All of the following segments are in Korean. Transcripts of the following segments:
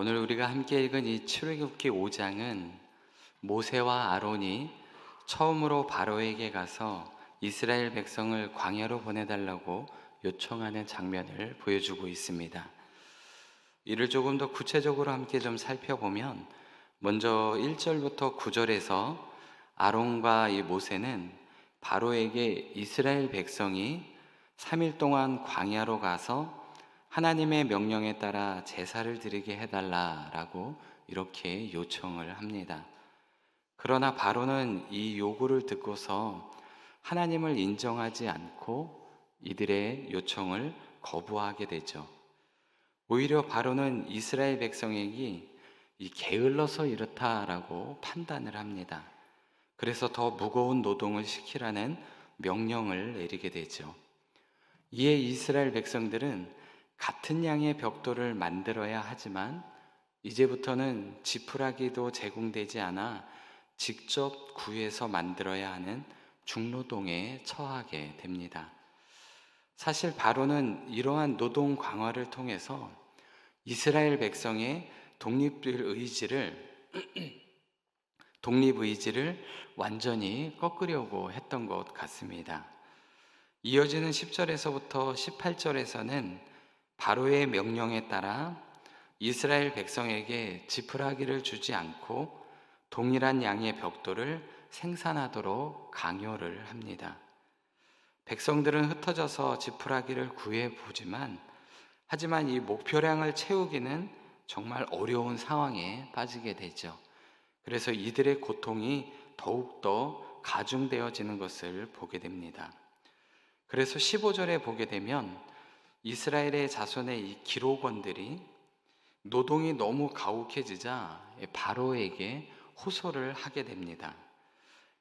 오늘 우리가 함께 읽은 이 출애굽기 5장은 모세와 아론이 처음으로 바로에게 가서 이스라엘 백성을 광야로 보내달라고 요청하는 장면을 보여주고 있습니다. 이를 조금 더 구체적으로 함께 좀 살펴보면 먼저 1절부터 9절에서 아론과 이 모세는 바로에게 이스라엘 백성이 3일 동안 광야로 가서 하나님의 명령에 따라 제사를 드리게 해달라라고 이렇게 요청을 합니다. 그러나 바로는 이 요구를 듣고서 하나님을 인정하지 않고 이들의 요청을 거부하게 되죠. 오히려 바로는 이스라엘 백성에게 게을러서 이렇다라고 판단을 합니다. 그래서 더 무거운 노동을 시키라는 명령을 내리게 되죠. 이에 이스라엘 백성들은 같은 양의 벽돌을 만들어야 하지만 이제부터는 지푸라기도 제공되지 않아 직접 구해서 만들어야 하는 중노동에 처하게 됩니다. 사실 바로는 이러한 노동 강화를 통해서 이스라엘 백성의 독립의지를 완전히 꺾으려고 했던 것 같습니다. 이어지는 10절에서부터 18절에서는 바로의 명령에 따라 이스라엘 백성에게 지푸라기를 주지 않고 동일한 양의 벽돌을 생산하도록 강요를 합니다. 백성들은 흩어져서 지푸라기를 구해 보지만 하지만 이 목표량을 채우기는 정말 어려운 상황에 빠지게 되죠. 그래서 이들의 고통이 더욱더 가중되어지는 것을 보게 됩니다. 그래서 15절에 보게 되면 이스라엘의 자손의 이 기록원들이 노동이 너무 가혹해지자 바로에게 호소를 하게 됩니다.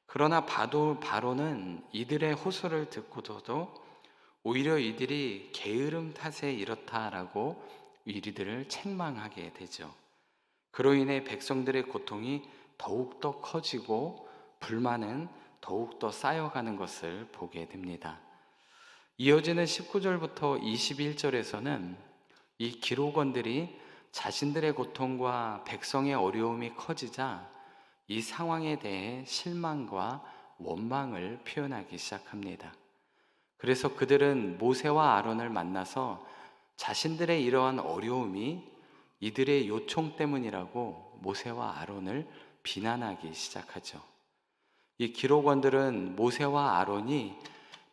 그러나 바로는 이들의 호소를 듣고도 오히려 이들이 게으름 탓에 이렇다라고 이들을 책망하게 되죠. 그로 인해 백성들의 고통이 더욱더 커지고 불만은 더욱더 쌓여가는 것을 보게 됩니다. 이어지는 19절부터 21절에서는 이 기록원들이 자신들의 고통과 백성의 어려움이 커지자 이 상황에 대해 실망과 원망을 표현하기 시작합니다. 그래서 그들은 모세와 아론을 만나서 자신들의 이러한 어려움이 이들의 요청 때문이라고 모세와 아론을 비난하기 시작하죠. 이 기록원들은 모세와 아론이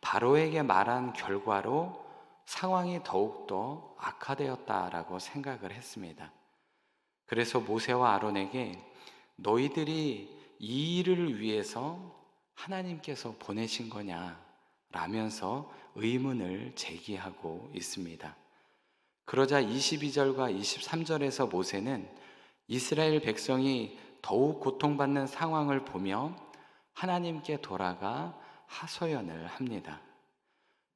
바로에게 말한 결과로 상황이 더욱더 악화되었다라고 생각을 했습니다. 그래서 모세와 아론에게 너희들이 이 일을 위해서 하나님께서 보내신 거냐 라면서 의문을 제기하고 있습니다. 그러자 22절과 23절에서 모세는 이스라엘 백성이 더욱 고통받는 상황을 보며 하나님께 돌아가 하소연을 합니다.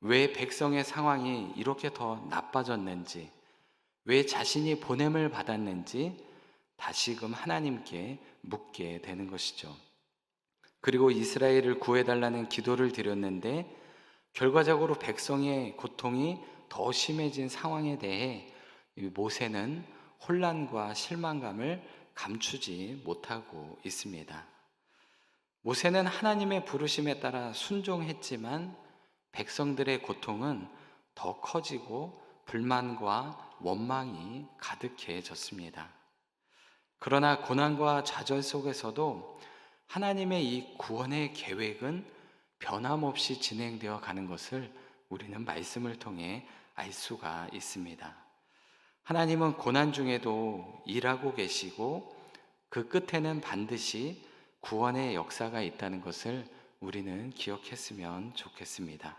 왜 백성의 상황이 이렇게 더 나빠졌는지, 왜 자신이 보냄을 받았는지 다시금 하나님께 묻게 되는 것이죠. 그리고 이스라엘을 구해달라는 기도를 드렸는데 결과적으로 백성의 고통이 더 심해진 상황에 대해 모세는 혼란과 실망감을 감추지 못하고 있습니다. 모세는 하나님의 부르심에 따라 순종했지만 백성들의 고통은 더 커지고 불만과 원망이 가득해졌습니다. 그러나 고난과 좌절 속에서도 하나님의 이 구원의 계획은 변함없이 진행되어 가는 것을 우리는 말씀을 통해 알 수가 있습니다. 하나님은 고난 중에도 일하고 계시고 그 끝에는 반드시 구원의 역사가 있다는 것을 우리는 기억했으면 좋겠습니다.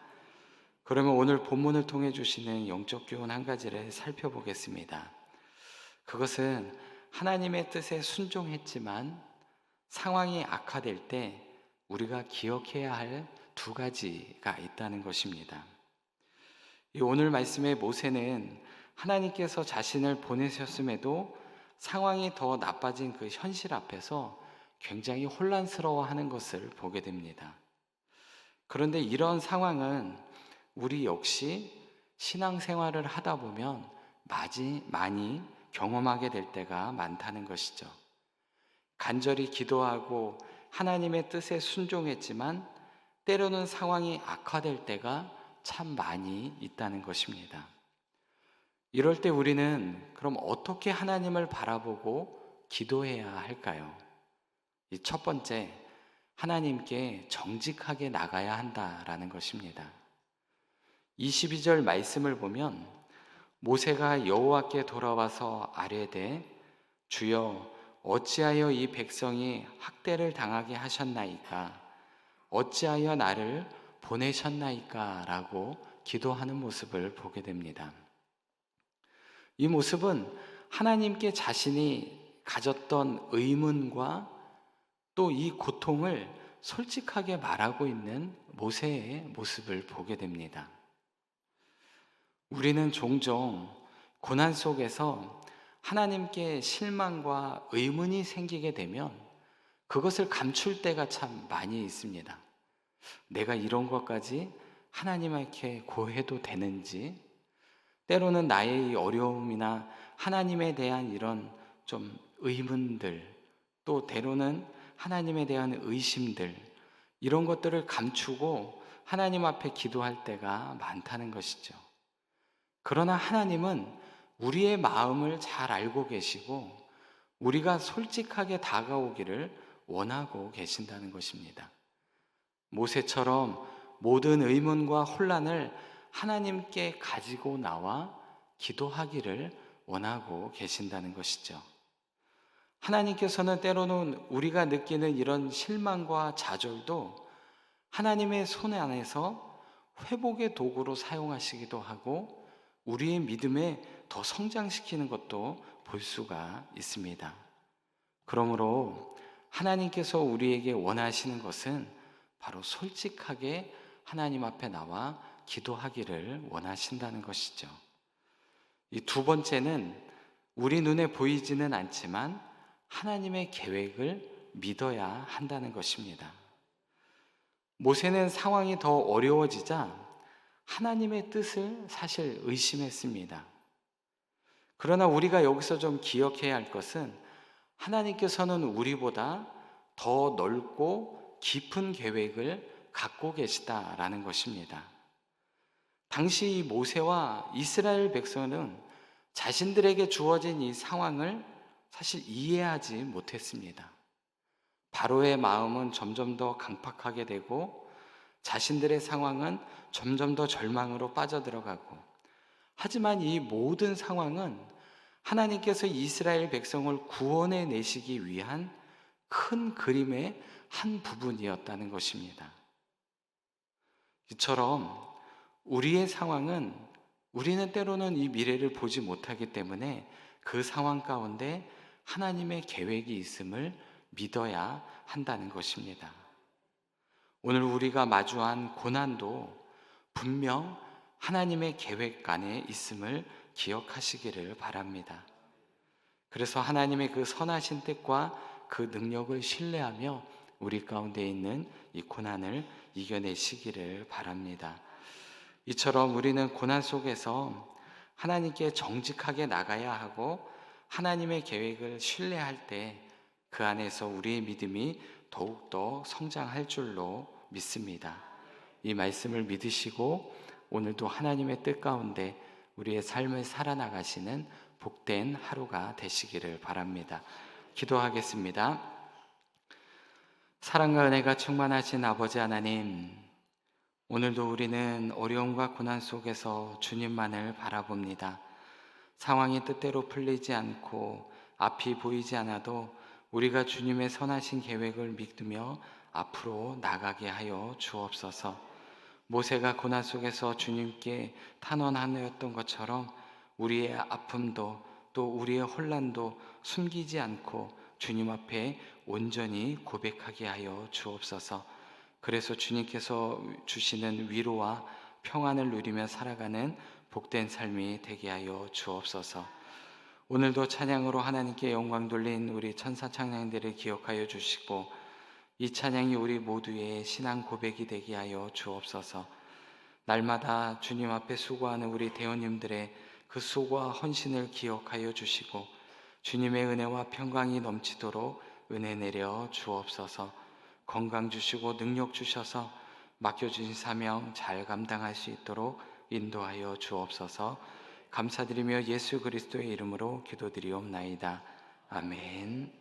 그러면 오늘 본문을 통해 주시는 영적 교훈 한 가지를 살펴보겠습니다. 그것은 하나님의 뜻에 순종했지만 상황이 악화될 때 우리가 기억해야 할 두 가지가 있다는 것입니다. 이 오늘 말씀의 모세는 하나님께서 자신을 보내셨음에도 상황이 더 나빠진 그 현실 앞에서 굉장히 혼란스러워하는 것을 보게 됩니다. 그런데 이런 상황은 우리 역시 신앙생활을 하다 보면 많이 경험하게 될 때가 많다는 것이죠. 간절히 기도하고 하나님의 뜻에 순종했지만 때로는 상황이 악화될 때가 참 많이 있다는 것입니다. 이럴 때 우리는 그럼 어떻게 하나님을 바라보고 기도해야 할까요? 이 첫 번째, 하나님께 정직하게 나가야 한다라는 것입니다. 22절 말씀을 보면 모세가 여호와께 돌아와서 아뢰되 주여 어찌하여 이 백성이 학대를 당하게 하셨나이까 어찌하여 나를 보내셨나이까 라고 기도하는 모습을 보게 됩니다. 이 모습은 하나님께 자신이 가졌던 의문과 또 이 고통을 솔직하게 말하고 있는 모세의 모습을 보게 됩니다. 우리는 종종 고난 속에서 하나님께 실망과 의문이 생기게 되면 그것을 감출 때가 참 많이 있습니다. 내가 이런 것까지 하나님께 고해도 되는지, 때로는 나의 이 어려움이나 하나님에 대한 이런 좀 의문들, 또 때로는 하나님에 대한 의심들, 이런 것들을 감추고 하나님 앞에 기도할 때가 많다는 것이죠. 그러나 하나님은 우리의 마음을 잘 알고 계시고 우리가 솔직하게 다가오기를 원하고 계신다는 것입니다. 모세처럼 모든 의문과 혼란을 하나님께 가지고 나와 기도하기를 원하고 계신다는 것이죠. 하나님께서는 때로는 우리가 느끼는 이런 실망과 좌절도 하나님의 손 안에서 회복의 도구로 사용하시기도 하고 우리의 믿음에 더 성장시키는 것도 볼 수가 있습니다. 그러므로 하나님께서 우리에게 원하시는 것은 바로 솔직하게 하나님 앞에 나와 기도하기를 원하신다는 것이죠. 이 두 번째는 우리 눈에 보이지는 않지만 하나님의 계획을 믿어야 한다는 것입니다. 모세는 상황이 더 어려워지자 하나님의 뜻을 사실 의심했습니다. 그러나 우리가 여기서 좀 기억해야 할 것은 하나님께서는 우리보다 더 넓고 깊은 계획을 갖고 계시다라는 것입니다. 당시 이 모세와 이스라엘 백성은 자신들에게 주어진 이 상황을 사실 이해하지 못했습니다. 바로의 마음은 점점 더 강팍하게 되고 자신들의 상황은 점점 더 절망으로 빠져들어가고, 하지만 이 모든 상황은 하나님께서 이스라엘 백성을 구원해 내시기 위한 큰 그림의 한 부분이었다는 것입니다. 이처럼 우리의 상황은 우리는 때로는 이 미래를 보지 못하기 때문에 그 상황 가운데 하나님의 계획이 있음을 믿어야 한다는 것입니다. 오늘 우리가 마주한 고난도 분명 하나님의 계획 안에 있음을 기억하시기를 바랍니다. 그래서 하나님의 그 선하신 뜻과 그 능력을 신뢰하며 우리 가운데 있는 이 고난을 이겨내시기를 바랍니다. 이처럼 우리는 고난 속에서 하나님께 정직하게 나가야 하고 하나님의 계획을 신뢰할 때 그 안에서 우리의 믿음이 더욱더 성장할 줄로 믿습니다. 이 말씀을 믿으시고 오늘도 하나님의 뜻 가운데 우리의 삶을 살아나가시는 복된 하루가 되시기를 바랍니다. 기도하겠습니다. 사랑과 은혜가 충만하신 아버지 하나님, 오늘도 우리는 어려움과 고난 속에서 주님만을 바라봅니다. 상황이 뜻대로 풀리지 않고 앞이 보이지 않아도 우리가 주님의 선하신 계획을 믿으며 앞으로 나가게 하여 주옵소서. 모세가 고난 속에서 주님께 탄원하였던 것처럼 우리의 아픔도 또 우리의 혼란도 숨기지 않고 주님 앞에 온전히 고백하게 하여 주옵소서. 그래서 주님께서 주시는 위로와 평안을 누리며 살아가는 복된 삶이 되게 하여 주옵소서. 오늘도 찬양으로 하나님께 영광 돌린 우리 천사 찬양들을 기억하여 주시고 이 찬양이 우리 모두의 신앙 고백이 되게 하여 주옵소서. 날마다 주님 앞에 수고하는 우리 대원님들의 그 수고와 헌신을 기억하여 주시고 주님의 은혜와 평강이 넘치도록 은혜 내려 주옵소서. 건강 주시고 능력 주셔서 맡겨주신 사명 잘 감당할 수 있도록 인도하여 주옵소서. 감사드리며 예수 그리스도의 이름으로 기도드리옵나이다. 아멘.